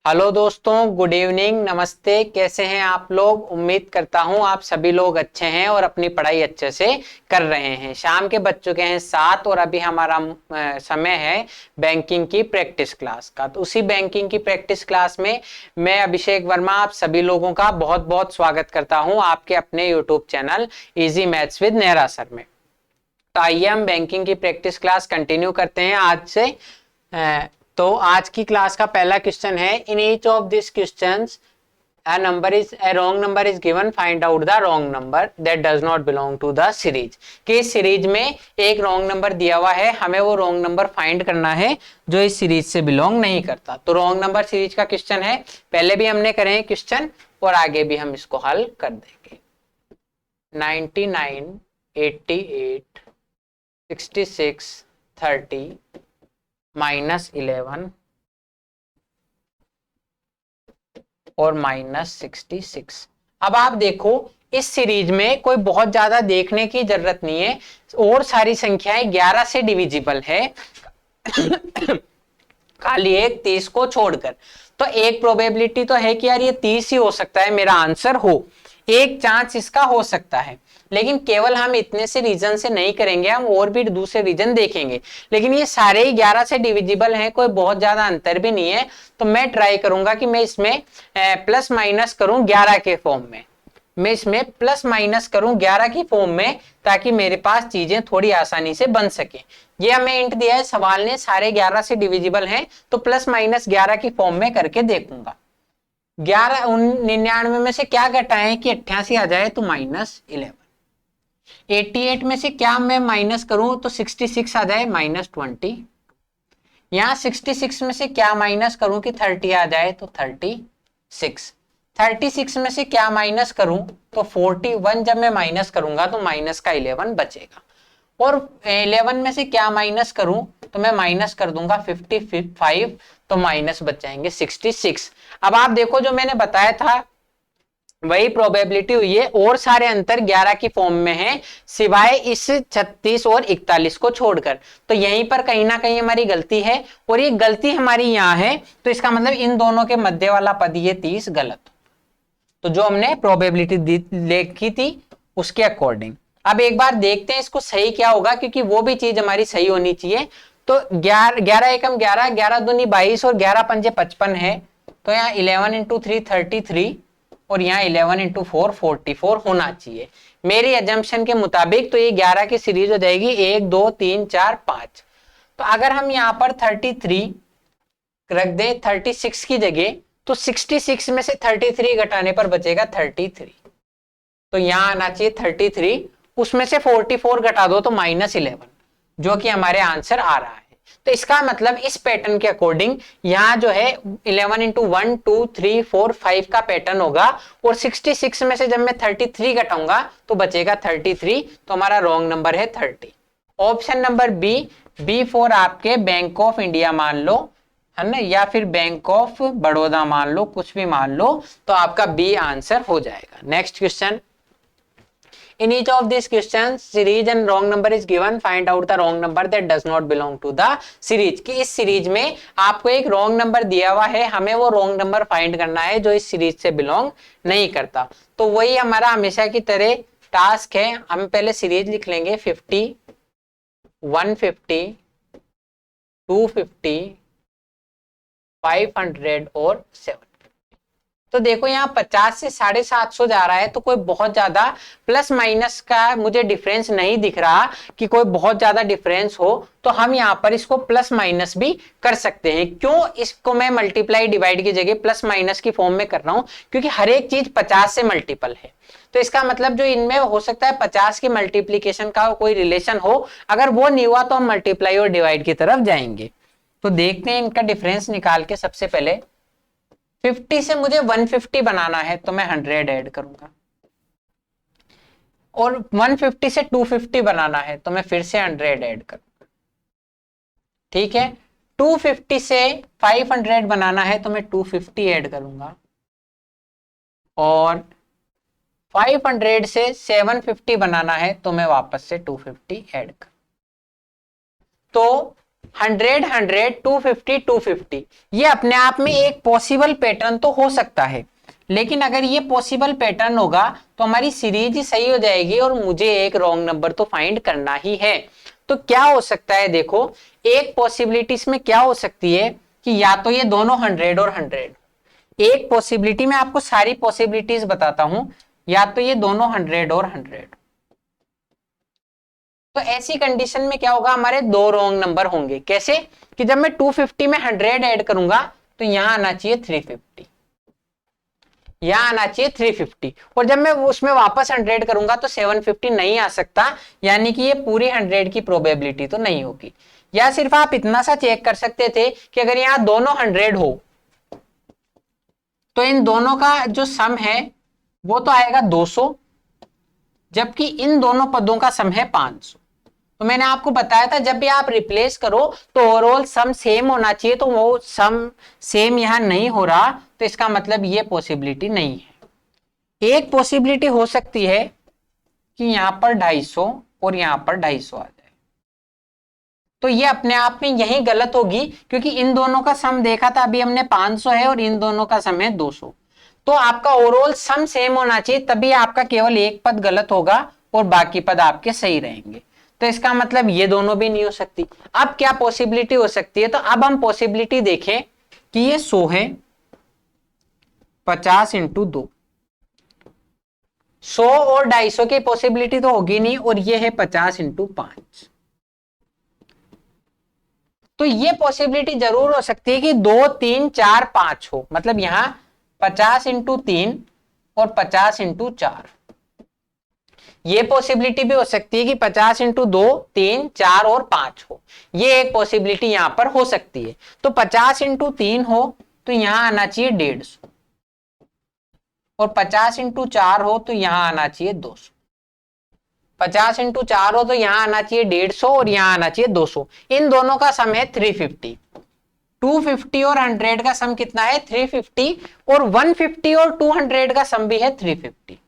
Hello दोस्तों, good evening, नमस्ते। कैसे हैं आप लोग? उम्मीद करता हूं आप सभी लोग अच्छे हैं और अपनी पढ़ाई अच्छे से कर रहे हैं। शाम के बज चुके हैं 7 और अभी हमारा समय है बैंकिंग की प्रैक्टिस क्लास का। तो उसी बैंकिंग की प्रैक्टिस क्लास में मैं अभिषेक वर्मा आप सभी लोगों का बहुत बहुत स्वागत करता हूं आपके अपने YouTube channel easy maths with Nehra sir में। तो आइए हम बैंकिंग की प्रैक्टिस क्लास कंटिन्यू करते हैं आज से। तो आज की क्लास का पहला क्वेश्चन है, in each of this questions a wrong number is given, find out the wrong number that does not belong to the series। कि इस सीरीज में एक रॉन्ग नंबर दिया हुआ है, हमें वो रॉन्ग नंबर फाइंड करना है जो इस सीरीज से बिलोंग नहीं करता। तो रॉन्ग नंबर सीरीज का क्वेश्चन है, पहले भी हमने करे हैं क्वेश्चन और आगे भी हम इसको हल कर देंगे। 99, 88, 66, 30 -11 और -66। अब आप देखो इस सीरीज में कोई बहुत ज्यादा देखने की जरूरत नहीं है और सारी संख्याएं 11 से डिविजिबल है खाली एक 30 को छोड़कर। तो एक प्रोबेबिलिटी तो है कि यार ये 30 ही हो सकता है मेरा आंसर हो, एक चांस इसका हो सकता है। लेकिन केवल हम इतने से रीजन से नहीं करेंगे, हम और भी दूसरे रीजन देखेंगे। लेकिन ये सारे ही 11 से डिविजिबल हैं, कोई बहुत ज्यादा अंतर भी नहीं है। तो मैं ट्राई करूंगा कि मैं इसमें प्लस माइनस करूं 11 के फॉर्म में। मैं इसमें प्लस माइनस करूं 11 की फॉर्म में, ताकि मेरे पास चीजें थोड़ी आसानी से बन सके। ये हमें इंट दिया है सवाल ने, सारे 11 से डिविजिबल हैं, तो प्लस माइनस 11 की फॉर्म में करके देखूंगा। 99 में से क्या घटाएं कि 88 आ जाए तो -11। 88 में से क्या मैं माइनस करूं तो 66 आ जाए -20। यहां 66 में से क्या माइनस करूं कि 30 आ जाए तो 36। 36 में से क्या माइनस करूं तो 41। जब मैं माइनस करूंगा तो माइनस का 11 बचेगा। और 11 में से क्या माइनस करूं तो मैं माइनस कर दूंगा 55, तो माइनस बच जाएंगे 66। अब आप देखो जो मैंने बताया था वही प्रोबेबिलिटी हुई है और सारे अंतर 11 की फॉर्म में है, सिवाय इस 36 और 41 को छोड़कर। तो यहीं पर कहीं ना कहीं हमारी गलती है और ये गलती हमारी यहाँ है, तो इसका मतलब इन दोनों के मध्य वाला पद ये 30 गलत। तो जो हमने प्रोबेबिलिटी लिखी थी उसके अकॉर्डिंग अब एक बार देखते हैं इसको सही क्या होगा, क्योंकि वो भी चीज हमारी सही होनी चाहिए। तो 11 एकम 11, 11 दूनी 22 और 11 पंजे 55 है। तो यहाँ 11 इंटू 3 33 और यहाँ 11 इंटू 4 44 होना चाहिए मेरी एजम्पशन के मुताबिक। तो ये 11 की सीरीज हो जाएगी 1 2 3 4 5। तो अगर हम यहाँ पर 33 रख दे 36 की जगह, तो 66 में से 33 घटाने पर बचेगा 33। तो यहां आना चाहिए 33, उसमें से 44 घटा दो तो -11, जो कि हमारे आंसर आ रहा है। तो इसका मतलब इस पैटर्न के अकॉर्डिंग यहां जो है 11 इंटू 1 2 3 4 5 का पैटर्न होगा। और 66 में से जब मैं 33 घटाऊंगा तो बचेगा 33, तो हमारा रॉन्ग नंबर है 30। ऑप्शन नंबर बी फॉर आपके बैंक ऑफ इंडिया मान लो, है ना, या फिर बैंक ऑफ बड़ौदा मान लो, कुछ भी मान लो, तो आपका बी आंसर हो जाएगा। Next question, in each of these questions series and wrong number is given, find out the wrong number that does not belong to the series। कि इस सीरीज में आपको एक रॉन्ग नंबर दिया हुआ है, हमें वो रॉन्ग नंबर फाइंड करना है जो इस सीरीज से बिलोंग नहीं करता। तो वही हमारा हमेशा की तरह टास्क है। हम पहले सीरीज लिख लेंगे 50, 150, 250, 500 और 7। तो देखो यहाँ 50 से 750 जा रहा है, तो कोई बहुत ज्यादा प्लस माइनस का मुझे डिफरेंस नहीं दिख रहा कि कोई बहुत ज्यादा डिफरेंस हो। तो हम यहाँ पर इसको प्लस माइनस भी कर सकते हैं। क्यों इसको मैं मल्टीप्लाई डिवाइड की जगह प्लस माइनस की फॉर्म में कर रहा हूं? क्योंकि हर एक चीज 50 से मल्टीपल है। तो इसका मतलब जो इनमें हो सकता है 50 की मल्टीप्लीकेशन का कोई रिलेशन हो, अगर वो नहीं हुआ तो हम मल्टीप्लाई और डिवाइड की तरफ जाएंगे। तो देखते हैं इनका डिफरेंस निकाल के। सबसे पहले 50 से मुझे 150 बनाना है, तो मैं 100 ऐड करूंगा। और 150 से 250 बनाना है, तो मैं फिर से 100 ऐड करूंगा। ठीक है, 250 से 500 बनाना है, तो मैं 250 ऐड करूंगा। और 500 से 750 बनाना है, तो मैं वापस से 250 ऐड करूंगा। तो 100 100 250 250, ये अपने आप में एक पॉसिबल पैटर्न तो हो सकता है, लेकिन अगर ये पॉसिबल पैटर्न होगा तो हमारी सीरीज ही सही हो जाएगी और मुझे एक रॉन्ग नंबर तो फाइंड करना ही है। तो क्या हो सकता है, देखो एक पॉसिबिलिटीज में क्या हो सकती है कि या तो ये दोनों 100 और 100, एक पॉसिबिलिटी में आपको सारी पॉसिबिलिटीज बताता हूं, या तो ये दोनों 100 और 100। तो ऐसी कंडीशन में क्या होगा, हमारे दो रॉन्ग नंबर होंगे। कैसे कि जब मैं 250 में 100 ऐड करूंगा तो यहां आना चाहिए 350, यहां आना चाहिए 350, और जब मैं उसमें वापस 100 करूंगा तो 750 नहीं आ सकता, यानी कि ये पूरी 100 की प्रोबेबिलिटी तो नहीं होगी। या सिर्फ आप इतना सा चेक कर सकते थे कि अगर यहां दोनों 100 हो तो इन दोनों का जो सम है वो तो आएगा 200, जबकि इन दोनों पदों का सम है 500। तो मैंने आपको बताया था जब भी आप रिप्लेस करो तो ओवरऑल सम सेम होना चाहिए, तो वो सम सेम यहां नहीं हो रहा, तो इसका मतलब ये पॉसिबिलिटी नहीं है। एक पॉसिबिलिटी हो सकती है कि यहां पर 250 और यहां पर 250 आ जाए, तो ये अपने आप में यही गलत होगी, क्योंकि इन दोनों का सम देखा था अभी हमने 500 है और इन दोनों का सम है 200। तो आपका ओवरऑल सम सेम होना चाहिए, तभी आपका केवल एक पद गलत होगा और बाकी पद आपके सही रहेंगे। तो इसका मतलब ये दोनों भी नहीं हो सकती। अब क्या पॉसिबिलिटी हो सकती है, तो अब हम पॉसिबिलिटी देखें कि ये 100 है 50 इंटू 2, 100 और 250 की पॉसिबिलिटी तो होगी नहीं, और ये है 50 इंटू 5। तो ये पॉसिबिलिटी जरूर हो सकती है कि 2 3 4 5 हो, मतलब यहां 50 इंटू 3 और 50 इंटू 4। ये पॉसिबिलिटी भी हो सकती है कि 50 इंटू 2 3 4 और 5 हो, ये एक पॉसिबिलिटी यहां पर हो सकती है। तो 50 इंटू 3 हो तो यहां आना चाहिए 150, और 50 इंटू 4 हो तो यहां आना चाहिए 200। 50 इंटू 4 हो तो यहां आना चाहिए 150 और यहां आना चाहिए 200। इन दोनों का सम है 350। 250 और 100 का सम कितना है 350, और 150 और 200 का सम भी है 350।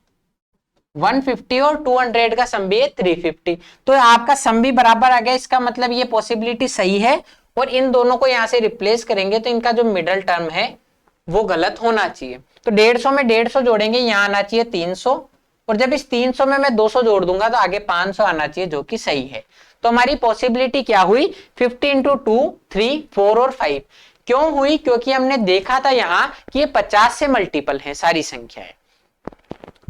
150 और 200 का सम भी है 350, तो आपका सम भी बराबर आ गया। इसका मतलब ये पॉसिबिलिटी सही है, और इन दोनों को यहां से रिप्लेस करेंगे तो इनका जो मिडल टर्म है वो गलत होना चाहिए। तो 150 में 150 जोड़ेंगे, यहां आना चाहिए 300, और जब इस 300 में मैं 200 जोड़ दूंगा तो आगे 500 आना चाहिए, जो कि सही है। तो हमारी पॉसिबिलिटी क्या हुई, 50 इंटू 2 3 4 और 5। क्यों हुई, क्योंकि हमने देखा था यहां कि ये 50 से मल्टीपल है सारी संख्याएं,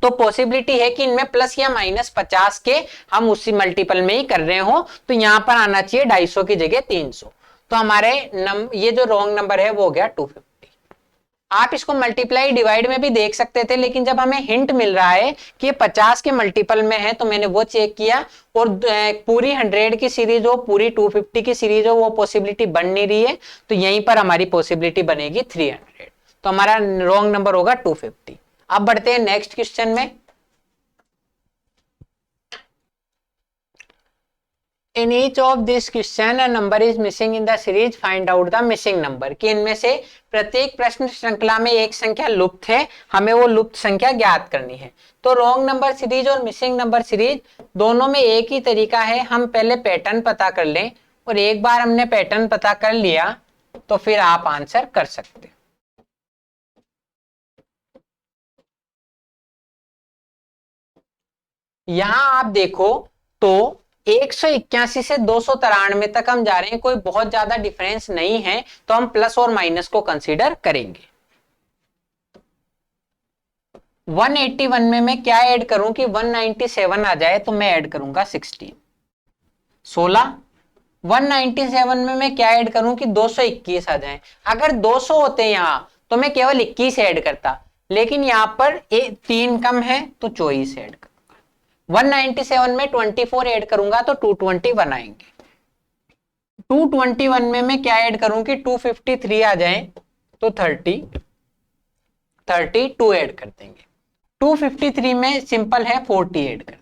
तो पॉसिबिलिटी है कि इनमें प्लस या माइनस 50 के हम उसी मल्टीपल में ही कर रहे हो, तो यहां पर आना चाहिए 250 की जगह 300। तो हमारे ये जो रॉन्ग नंबर है वो हो गया 250। आप इसको मल्टीप्लाई डिवाइड में भी देख सकते थे, लेकिन जब हमें हिंट मिल रहा है कि ये 50 के मल्टीपल में है तो मैंने वो चेक किया, और पूरी 100 की सीरीज हो पूरी 250 की सीरीज हो वो पॉसिबिलिटी बन नहीं रही है, तो यहीं पर हमारी पॉसिबिलिटी बनेगी 300। तो हमारा रॉन्ग नंबर होगा 250। अब बढ़ते हैं नेक्स्ट क्वेश्चन में। In each of this question a number is missing in the series, find out the missing number। कि इनमें से प्रत्येक प्रश्न श्रृंखला में एक संख्या लुप्त है, हमें वो लुप्त संख्या ज्ञात करनी है। तो रॉन्ग नंबर सीरीज और मिसिंग नंबर सीरीज दोनों में एक ही तरीका है, हम पहले पैटर्न पता कर लें, और एक बार हमने पैटर्न पता कर लिया तो फिर आप आंसर कर सकते। यहां आप देखो तो 181 से 293 तक हम जा रहे हैं, कोई बहुत ज्यादा डिफरेंस नहीं है, तो हम प्लस और माइनस को कंसीडर करेंगे। 181 में मैं क्या ऐड करूं कि 197 आ जाए, तो मैं ऐड करूंगा 16। 16 197 में मैं क्या ऐड करूं कि 221 आ जाए। अगर 200 होते यहां तो मैं केवल 21 ऐड करता, लेकिन यहां पर 3 कम है तो 24 ऐड कर। 197 में 24 ऐड करूंगा तो 221 आएंगे। 221 में मैं क्या ऐड करूं कि 253 आ जाए तो 32 ऐड कर देंगे। 253 में सिंपल है 40 ऐड कर देंगे।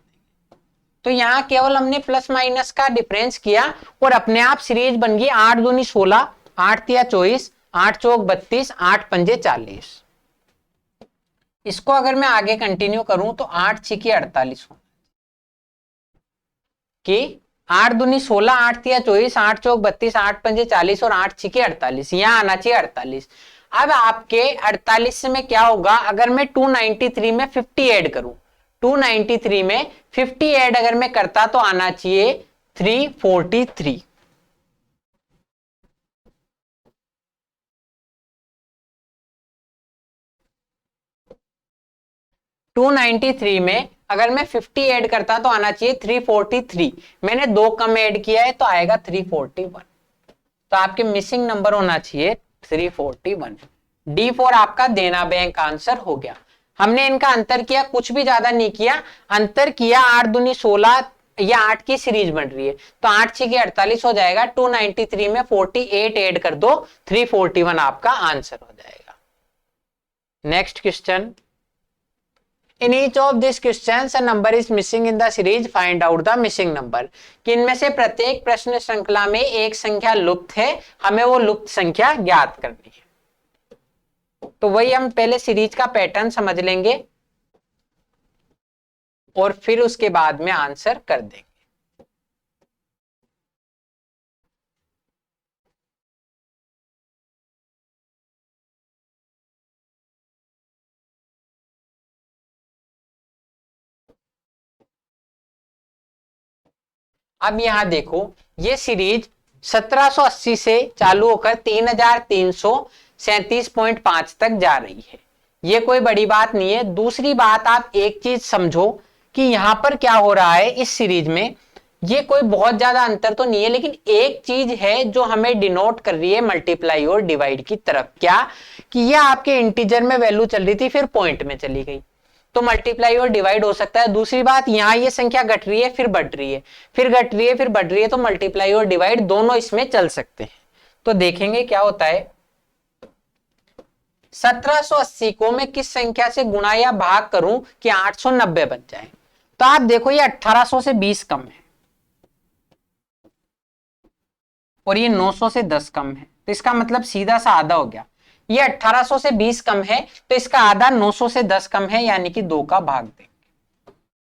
तो यहां केवल हमने प्लस माइनस का डिफरेंस किया और अपने आप सीरीज बन गई 8 दूनी 16, 8 तिया 24, 8 चौक 32, 8 पंजे 40। इसको अगर मैं आगे कंटिन्यू करूं तो 8 छिकी 48 हो कि 8 दूनी 16, 8 तिया 24, 8 चौक 32, 8 पंजे 40 और 8 छिके 48, यहाँ आना चाहिए 48। अब आपके 48 से में क्या होगा, अगर मैं 293 में 50 ऐड करूं, 293 में 50 ऐड अगर मैं करता तो आना चाहिए 343। 293 में अगर मैं 50 ऐड करता तो आना चाहिए 343। मैंने 2 कम ऐड किया है तो आएगा 341। तो आपके मिसिंग नंबर होना चाहिए 341। D4 आपका देना बैंक आंसर हो गया। हमने इनका अंतर किया, कुछ भी ज्यादा नहीं किया, अंतर किया 8 दूनी 16 या 8 की सीरीज बन रही है तो 8 6 के 48 हो जाएगा। 293 में 48 ऐड कर दो, 341 आपका आंसर हो जाएगा। Next question, In each of these questions a number is missing in the series, find out the missing number। कि इनमें से प्रत्येक प्रश्न श्रृंखला में एक संख्या लुप्त है, हमें वो लुप्त संख्या ज्ञात करनी है। तो वही हम पहले सीरीज का पैटर्न समझ लेंगे और फिर उसके बाद में आंसर कर देंगे। अब यहां देखो, ये सीरीज 1780 से चालू होकर 3337.5 तक जा रही है। ये कोई बड़ी बात नहीं है। दूसरी बात, आप एक चीज समझो कि यहां पर क्या हो रहा है इस सीरीज में, ये कोई बहुत ज्यादा अंतर तो नहीं है, लेकिन एक चीज है जो हमें डिनोट कर रही है मल्टीप्लाई और डिवाइड की तरफ। क्या कि ये आपके इंटीजर में वैल्यू चल रही थी, फिर पॉइंट में चली गई, तो मल्टीप्लाई और डिवाइड हो सकता है। दूसरी बात, यहां ये संख्या घट रही है, फिर बढ़ रही है, फिर घट रही है, फिर बढ़ रही है, तो मल्टीप्लाई और डिवाइड दोनों इसमें चल सकते हैं। तो देखेंगे क्या होता है। 1780 को मैं किस संख्या से गुणा या भाग करूं कि 890 बन जाए। तो आप देखो, ये 1800 से 20 कम है और ये 900 से 10 कम है, तो इसका मतलब सीधा सा आधा हो गया। ये 1800 से 20 कम है तो इसका आधा 900 से 10 कम है, यानी कि 2 का भाग देंगे।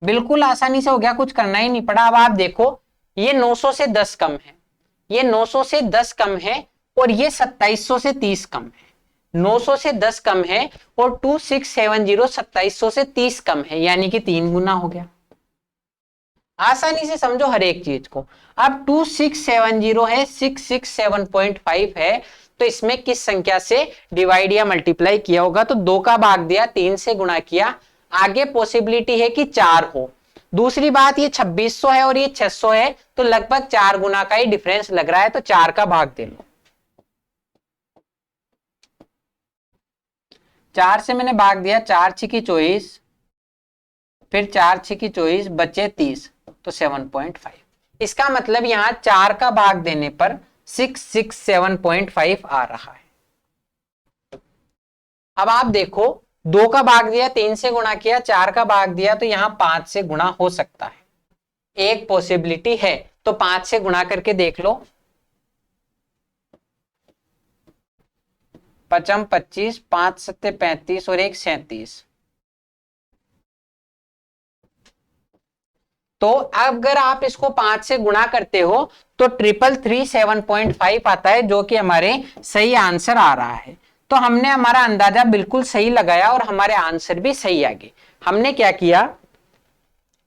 बिल्कुल आसानी से हो गया, कुछ करना ही नहीं पड़ा। अब आप देखो, ये 900 से 10 कम है, ये 900 से 10 कम है और ये 2700 से 30 कम है। 900 से 10 कम है और 2670 2700 से 30 कम है, यानी कि 3 गुना हो गया। आसानी से समझो हर एक चीज को। अब 2670 है, 667.5 है, तो इसमें किस संख्या से डिवाइड या मल्टीप्लाई किया होगा। तो 2 का भाग दिया, 3 से गुणा किया, आगे पॉसिबिलिटी है कि 4 हो। दूसरी बात, ये 2600 है और ये 600 है, तो लगभग 4 गुना का ही डिफरेंस लग रहा है, तो 4 का भाग दे लो। 4 से मैंने भाग दिया, 4 छिकी 24, फिर 4 छिकी 24, बचे 30, तो 7.5। इसका मतलब यहां 4 का भाग देने पर 667.5 आ रहा है। अब आप देखो, 2 का भाग दिया, 3 से गुणा किया, 4 का भाग दिया, तो यहां 5 से गुणा हो सकता है, एक पॉसिबिलिटी है। तो 5 से गुणा करके देख लो, 5 25, 5 7 35 और 1 37। तो अगर आप इसको 5 से गुणा करते हो तो 3337.5 आता है, जो कि हमारे सही आंसर आ रहा है। तो हमने हमारा अंदाजा बिल्कुल सही लगाया और हमारे आंसर भी सही आ गए। हमने क्या किया,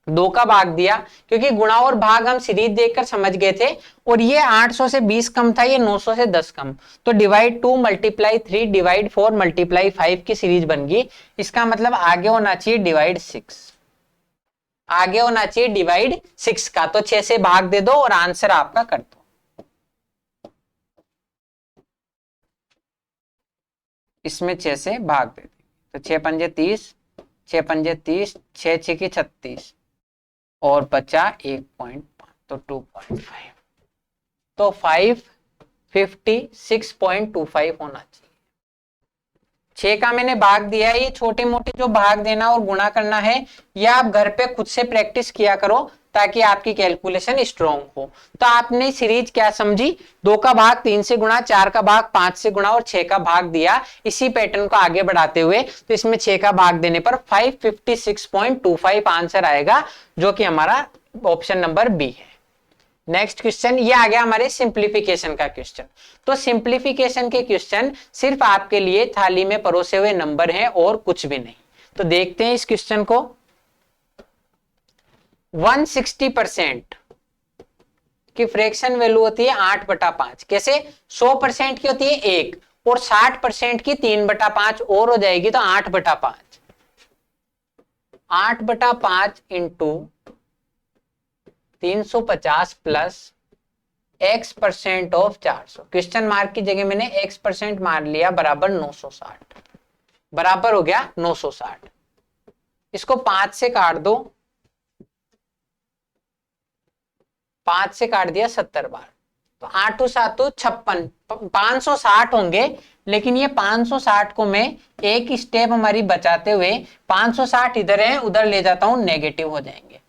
2 का भाग दिया, क्योंकि गुणा और भाग हम सीरीज देखकर समझ गए थे, और ये 800 से 20 कम था, ये 900 से 10 कम, तो डिवाइड 2 मल्टीप्लाई 3 डिवाइड 4 मल्टीप्लाई 5 की सीरीज बन गई। इसका मतलब आगे होना चाहिए डिवाइड 6, आगे होना चाहिए डिवाइड 6 का। तो 6 से भाग दे दो और आंसर आपका कर दो। इसमें 6 से भाग दे दो, तो 6 पंजे 30, 6 पंजे 30, 6 6 36 और बचा 1.5, तो 2.5, तो 556.25 होना चाहिए। 6 का मैंने भाग दिया है। ये छोटे मोटे जो भाग देना और गुणा करना है, ये आप घर पे खुद से प्रैक्टिस किया करो ताकि आपकी कैलकुलेशन स्ट्रॉन्ग हो। तो आपने सीरीज क्या समझी, 2 का भाग 3 से गुणा, 4 का भाग 5 से गुणा और 6 का भाग दिया। इसी पैटर्न को आगे बढ़ाते हुए, तो इसमें 6 का भाग देने पर 556.25 आंसर आएगा, जो कि हमारा ऑप्शन नंबर बी है। नेक्स्ट क्वेश्चन, ये आ गया हमारे सिंप्लीफिकेशन का क्वेश्चन। तो सिंप्लीफिकेशन के क्वेश्चन सिर्फ आपके लिए थाली में परोसे हुए नंबर हैं और कुछ भी नहीं। तो देखते हैं इस क्वेश्चन को। 160% की फ्रैक्शन वैल्यू होती है 8/5। कैसे? 100% की होती है 1 और 60% की 3/5 और हो जाएगी तो 8/5। 8/5 into 350 plus x% of 400। Question mark की जगह मैंने x% मार लिया, बराबर 960, बराबर हो गया 960। इसको 5 से काट दो, 5 से काट दिया 70 बार, तो 8 7 56, 560 होंगे। लेकिन ये 560 को मैं एक स्टेप हमारी बचाते हुए 560 इधर है उधर ले जाता हूं, नेगेटिव हो जाएंगे।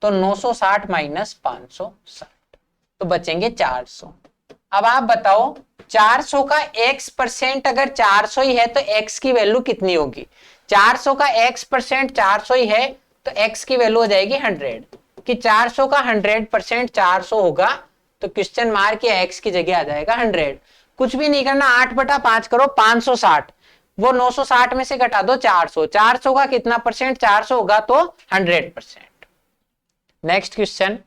तो 960 माइनस 560, तो बचेंगे 400। अब आप बताओ 400 का x% अगर 400 ही है तो x की वैल्यू कितनी होगी? 400 का x% 400 ही है तो x की वैल्यू हो जाएगी 100। कि 400 का 100% 400 होगा तो क्वेश्चन मार्क के x की जगह आ जाएगा 100। कुछ भी नहीं करना, 8/5 करो 560, वो 960 में से घटा दो 400। 400 का कितना परसेंट? 400 होगा तो 100%। नेक्स्ट क्वेश्चन,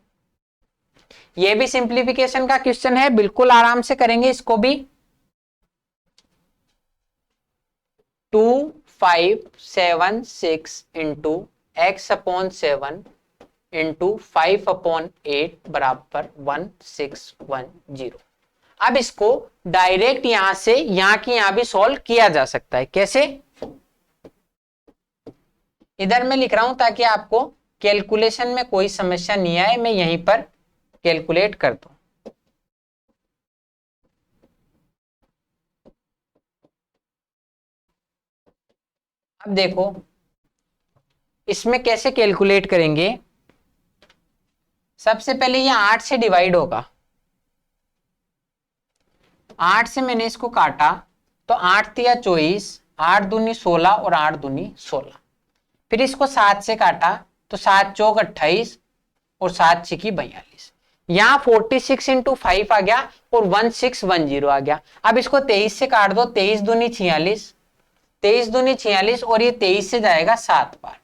ये भी सिंप्लीफिकेशन का क्वेश्चन है, बिल्कुल आराम से करेंगे इसको भी। 2576 इंटू x/7 इंटू 5/8 बराबर 1610। अब इसको डायरेक्ट यहां से यहां की यहां भी सॉल्व किया जा सकता है। कैसे? इधर मैं लिख रहा हूं ताकि आपको कैलकुलेशन में कोई समस्या नहीं आए, मैं यहीं पर कैलकुलेट कर दूं। अब देखो इसमें कैसे कैलकुलेट करेंगे। सबसे पहले ये 8 से डिवाइड होगा, 8 से मैंने इसको काटा तो 8 तिया 24, 8 दूनी 16 और 8 दूनी 16। फिर इसको 7 से काटा तो 7 चौक 28 और 7 छिकी 42। यहाँ 46 इंटू 5 आ गया और 1610 आ गया। अब इसको 23 से काट दो, 23 दूनी 46, 23 दूनी 46 और ये 23 से जाएगा 7 बार,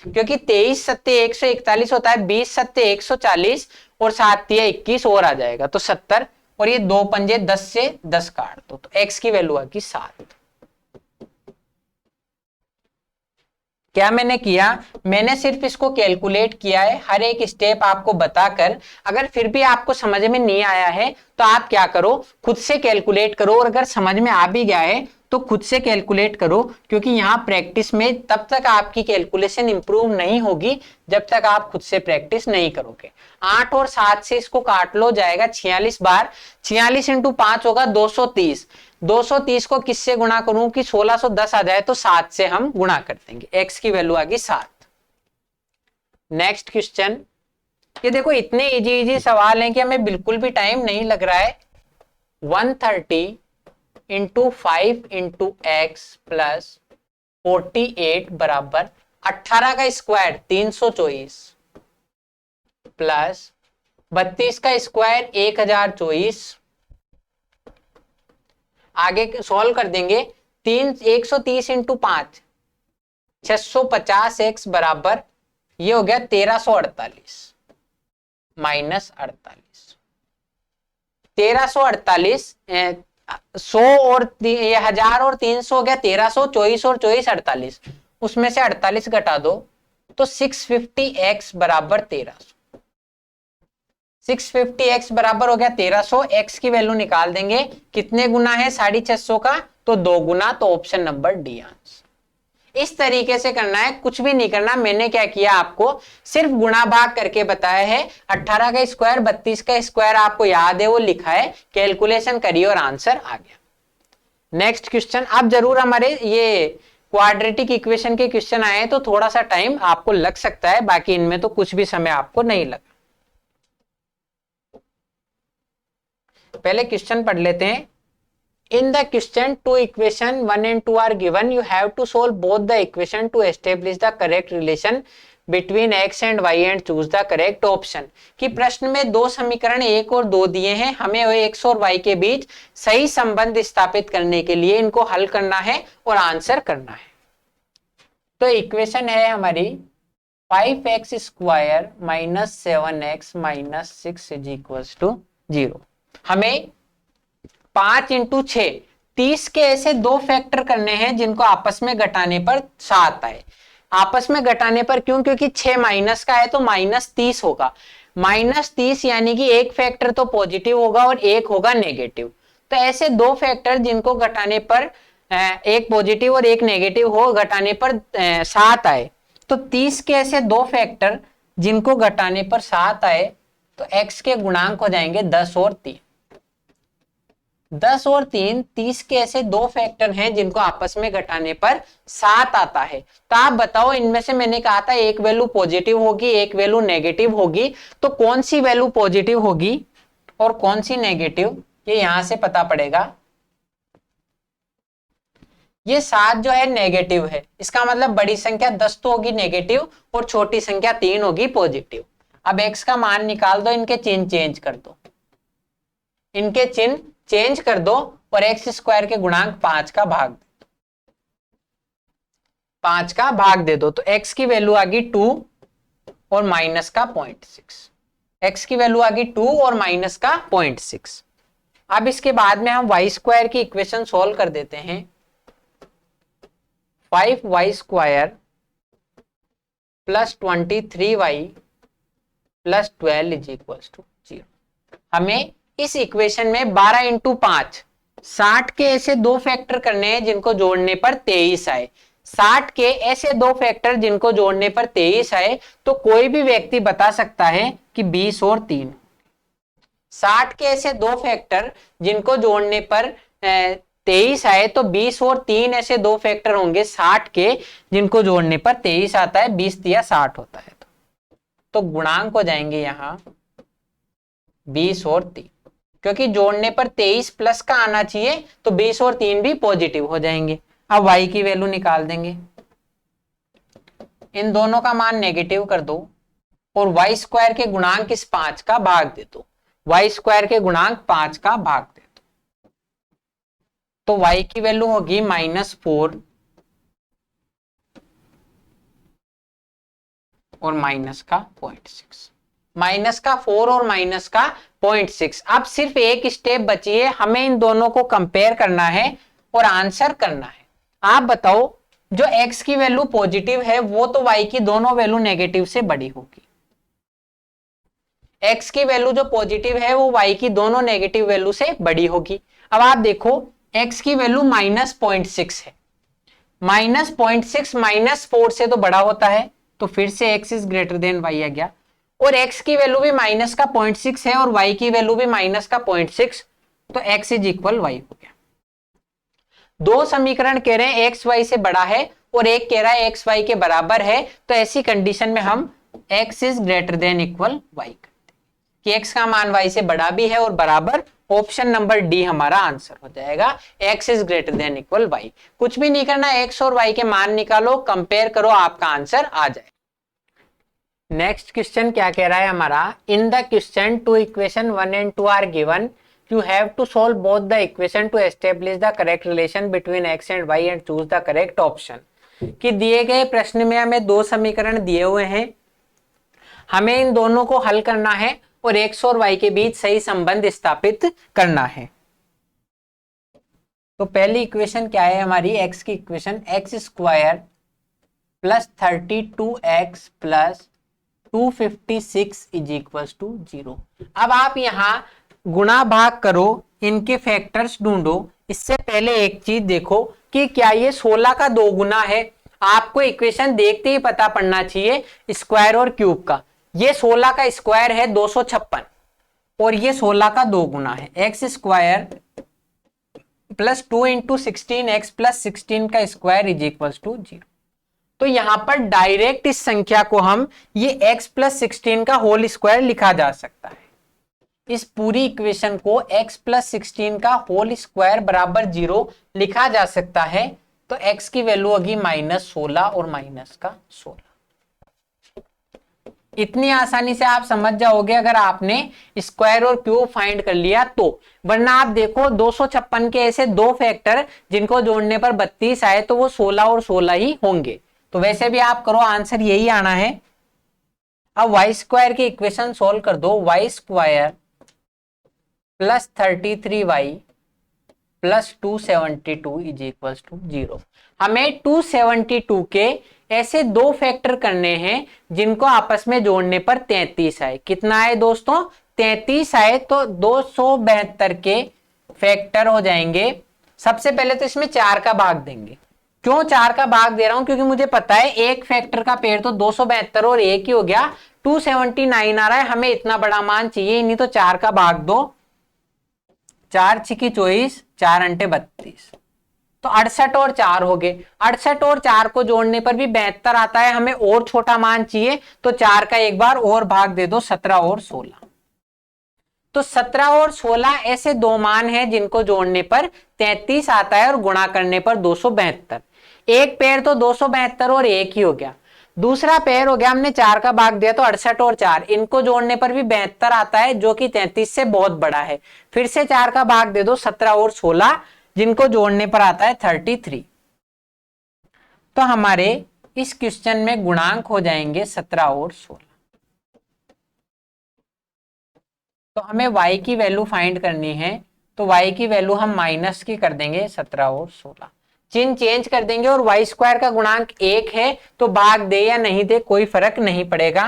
क्योंकि 23 सत्ते 141 होता है, 20 सत्ते 140 और 7 तिया 21 और आ जाएगा तो 70। और ये 2 पंजे 10 से 10 काट दो तो x की वैल्यू आएगी 7। क्या मैंने किया? मैंने सिर्फ इसको कैलकुलेट किया है, हर एक स्टेप आपको बताकर। अगर फिर भी आपको समझ में नहीं आया है तो आप क्या करो, खुद से कैलकुलेट करो, और अगर समझ में आ भी गया है तो खुद से कैलकुलेट करो, क्योंकि यहाँ प्रैक्टिस में तब तक आपकी कैलकुलेशन इंप्रूव नहीं होगी जब तक आप खुद से प्रैक्टिस नहीं करोगे। 8 और 7 से इसको काट लो, जाएगा 46 बार। 46 इंटू 5 होगा 230। 230 को किससे गुणा करूं कि 1610 आ जाए तो 7 से हम गुणा कर देंगे, x की वैल्यू आ गई 7। नेक्स्ट क्वेश्चन, ये देखो इतने इजी इजी सवाल हैं कि हमें बिल्कुल भी टाइम नहीं लग रहा है। 130 इंटू 5 इंटू एक्स प्लस 48 बराबर 18 का स्क्वायर 324 प्लस 32 का स्क्वायर 1024। आगे सॉल्व कर देंगे। 130 इंटू 5 650 एक्स बराबर ये हो गया 1348 माइनस 48। 1348 100 और 1000 और 300 हो गया 1300, 24 और 24 48, उसमें से 48 घटा दो तो 650x बराबर 1300। 650x बराबर हो गया 1300। x की वैल्यू निकाल देंगे, कितने गुना है 650 का, तो 2 गुना, तो ऑप्शन नंबर डी आंसर। इस तरीके से करना है, कुछ भी नहीं करना। मैंने क्या किया, आपको सिर्फ गुणा भाग करके बताया है। 18 का स्क्वायर 32 का स्क्वायर आपको याद है, वो लिखा है, कैलकुलेशन करिए और आंसर आ गया। नेक्स्ट क्वेश्चन, अब जरूर हमारे ये क्वाड्रेटिक इक्वेशन के क्वेश्चन आए तो थोड़ा सा टाइम आपको लग सकता है, बाकी इनमें तो कुछ भी समय आपको नहीं लगा। पहले क्वेश्चन पढ़ लेते हैं। In the question, two equation 1 and 2 are given. You have to solve both the equation to establish the correct relation between X and Y and choose the correct option. कि प्रश्न में दो समीकरण 1 और 2 दिए हैं, हमें एक्स और वाई के बीच सही संबंध स्थापित करने के लिए इनको हल करना है और आंसर करना है। तो इक्वेशन है हमारी 5x square minus 7x minus 6 is equals to 0। हमें 5 इंटू 6 30 के ऐसे दो फैक्टर करने हैं जिनको आपस में घटाने पर 7 आए। आपस में घटाने पर क्यों? क्योंकि 6 माइनस का है तो माइनस 30 होगा। माइनस 30 यानी कि एक फैक्टर तो पॉजिटिव होगा और एक होगा नेगेटिव। तो ऐसे दो फैक्टर जिनको घटाने पर एक पॉजिटिव और एक नेगेटिव हो, घटाने पर 7 आए। तो 30 के ऐसे दो फैक्टर जिनको घटाने पर 7 आए तो x के गुणांक हो जाएंगे 10 और 3। 10 और 3 30 के ऐसे दो फैक्टर हैं जिनको आपस में घटाने पर 7 आता है। तो आप बताओ इनमें से मैंने कहा था एक वैल्यू पॉजिटिव होगी एक वैल्यू नेगेटिव होगी, तो कौन सी वैल्यू पॉजिटिव होगी और कौन सी नेगेटिव, ये यहां से पता पड़ेगा। ये 7 जो है नेगेटिव है, इसका मतलब बड़ी संख्या 10 तो होगी नेगेटिव और छोटी संख्या 3 होगी पॉजिटिव। अब x का मान निकाल दो, इनके चिन्ह चेंज कर दो, इनके चिन्ह चेंज कर दो और एक्स स्क्वायर के गुणांक 5 का भाग दे दो, 5 का भाग दे दो। तो x की वैल्यू आ गई 2 और माइनस का 0.6। x की वैल्यू आ गई 2 और माइनस का 0.6। अब इसके बाद में हम y स्क्वायर की इक्वेशन सोल्व कर देते हैं। 5y square plus 23y plus 12 is equal to 0। हमें इस इक्वेशन में 12 इंटू 5 60 के ऐसे दो फैक्टर करने हैं जिनको जोड़ने पर 23 आए। 60 के ऐसे दो फैक्टर जिनको जोड़ने पर 23 आए, तो कोई भी व्यक्ति बता सकता है कि 20 और 3। 60 के ऐसे दो फैक्टर जिनको जोड़ने पर 23 आए, तो 20 और 3 ऐसे दो फैक्टर होंगे 60 के जिनको जोड़ने पर 23 आता है, 20 दिया 60 होता है। तो गुणांक हो जाएंगे यहां 20 और 3, क्योंकि जोड़ने पर 23 प्लस का आना चाहिए, तो 20 और 3 भी पॉजिटिव हो जाएंगे। अब y की वैल्यू निकाल देंगे, इन दोनों का मान नेगेटिव कर दो और y स्क्वायर के गुणांक इस 5 का भाग दे दो, y स्क्वायर के गुणांक 5 का भाग दे दो। तो y की वैल्यू होगी -4 और माइनस का 0.6, माइनस का 4 और माइनस का 0.6। अब सिर्फ एक स्टेप बची है, हमें इन दोनों को कंपेयर करना है और आंसर करना है। आप बताओ जो x की वैल्यू पॉजिटिव है वो तो y की दोनों वैल्यू नेगेटिव से बड़ी होगी। x की वैल्यू जो पॉजिटिव है वो y की दोनों नेगेटिव वैल्यू से बड़ी होगी। अब आप देखो x की वैल्यू -0.6 है, -0.6 -4 से तो बड़ा होता है, तो फिर से x is greater than y आ गया। और x की वैल्यू भी माइनस का 0.6 है और y की वैल्यू भी माइनस का 0.6, तो x इज इक्वल y हो गया। दो समीकरण कह रहे हैं x y से बड़ा है और एक कह रहा है x y के बराबर है, तो ऐसी कंडीशन में हम x is greater than equal y करते हैं कि x का मान y से बड़ा भी है और बराबर। ऑप्शन नंबर डी हमारा आंसर हो जाएगा, x is greater than equal y। कुछ भी नहीं करना, x और y के मान निकालो, कंपेयर करो, आपका आंसर आ जाए। नेक्स्ट क्वेश्चन क्या कह रहा है हमारा, in the question 2 equation 1 and 2 are given, you have to solve both the equation to establish the correct relation between x and y and choose the correct option। कि दिए गए प्रश्न में हमें दो समीकरण दिए हुए हैं, हमें इन दोनों को हल करना है और x और y के बीच सही संबंध स्थापित करना है। तो पहली इक्वेशन क्या है हमारी, x की equation x square plus 32x plus 256 is equal to 0। अब आप यहां गुणा भाग करो, इनके फैक्टर्स ढूंढो। इससे पहले एक चीज देखो कि क्या ये 16 का 2 गुना है। आपको इक्वेशन देखते ही पता पड़ना चाहिए स्क्वायर और क्यूब का। ये 16 का स्क्वायर है 256 और ये 16 का 2 गुना है। X square plus 2 into 16x plus 16 का स्क्वायर इज इक्वल टू 0। तो यहां पर डायरेक्ट इस संख्या को हम ये x प्लस 16 का होल स्क्वायर लिखा जा सकता है। इस पूरी इक्वेशन को x प्लस 16 का होल स्क्वायर बराबर 0 लिखा जा सकता है। तो x की वैल्यू होगी -16 और माइनस का 16। इतनी आसानी से आप समझ जाओगे अगर आपने स्क्वायर और क्यूब फाइंड कर लिया तो। वरना आप देखो 256 के ऐसे दो फैक्टर जिनको जोड़ने पर 32 आए तो वो 16 और 16 ही होंगे। तो वैसे भी आप करो, आंसर यही आना है। अब वाई स्क्वायर की इक्वेशन सोल्व कर दो। Y square plus 33y plus 272 is equal to 0। हमें 272 के ऐसे दो फैक्टर करने हैं जिनको आपस में जोड़ने पर 33 आए। कितना आए दोस्तों? 33 आए। तो 272 के फैक्टर हो जाएंगे। सबसे पहले तो इसमें 4 का भाग देंगे। क्यों 4 का भाग दे रहा हूं? क्योंकि मुझे पता है एक फैक्टर का पेड़ तो 272 और एक ही हो गया, 279 आ रहा है। हमें इतना बड़ा मान चाहिए, नहीं तो 4 का भाग दो। 4 छिकी 24, 4 अंटे 32, तो 68 और 4 हो गए। 68 और 4 को जोड़ने पर भी 72 आता है। हमें और छोटा मान चाहिए तो 4 का एक बार और भाग दे दो, 17 और 16। तो 17 और 16 ऐसे दो मान हैं जिनको जोड़ने पर 33 आता है और गुणा करने पर 272। एक पेड़ तो 272 और एक ही हो गया। दूसरा पेड़ हो गया, हमने 4 का भाग दिया तो 68 और 4, इनको जोड़ने पर भी 72 आता है जो कि 33 से बहुत बड़ा है। फिर से 4 का भाग दे दो, 17 और 16, जिनको जोड़ने पर आता है 33। तो हमारे इस क्वेश्चन में गुणांक हो जाएंगे 17 और 16। तो हमें y की वैल्यू फाइंड करनी है, तो y की वैल्यू हम माइनस की कर देंगे 17 और 16। चिन्ह चेंज कर देंगे और वाई स्क्वायर का गुणांक 1 है तो भाग दे या नहीं दे कोई फर्क नहीं पड़ेगा।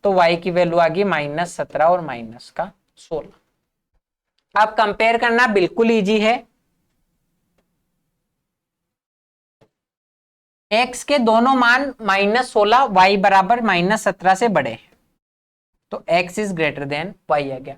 तो y की वैल्यू आ गई -17 और -16। अब कंपेयर करना बिल्कुल इजी है। x के दोनों मान -16, y बराबर -17 से बड़े हैं तो x is greater than y आ गया।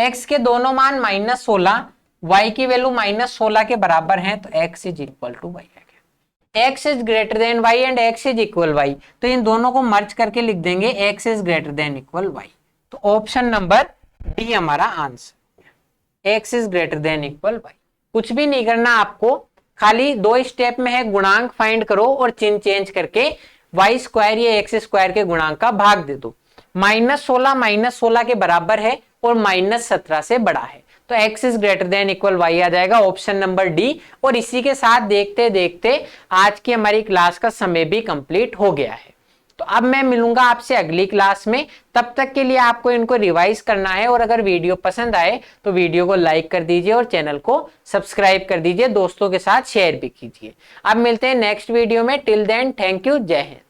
x के दोनों मान -16, y की वैल्यू -16 के बराबर है तो x is equal to y आ गया। x is greater than y and x is equal y, तो इन दोनों को मर्ज करके लिख देंगे x is greater than equal y। तो ऑप्शन नंबर डी हमारा answer, x is greater than equal y। कुछ भी नहीं करना आपको, खाली दो स्टेप में है, गुणांक फाइंड करो और चिन्ह चेंज करके वाई स्क्वायर या एक्स स्क्वायर के गुणांक का भाग दे दो। -16 के बराबर है और -17 से बड़ा है तो x is greater than equal y आ जाएगा, ऑप्शन नंबर डी। और इसी के साथ देखते देखते आज की हमारी क्लास का समय भी कंप्लीट हो गया है। तो अब मैं मिलूंगा आपसे अगली क्लास में, तब तक के लिए आपको इनको रिवाइज करना है। और अगर वीडियो पसंद आए तो वीडियो को लाइक कर दीजिए और चैनल को सब्सक्राइब कर दीजिए, दोस्तों के साथ शेयर भी कीजिए। अब मिलते हैं नेक्स्ट वीडियो में। टिल देन थैंक यू, जय हिंद।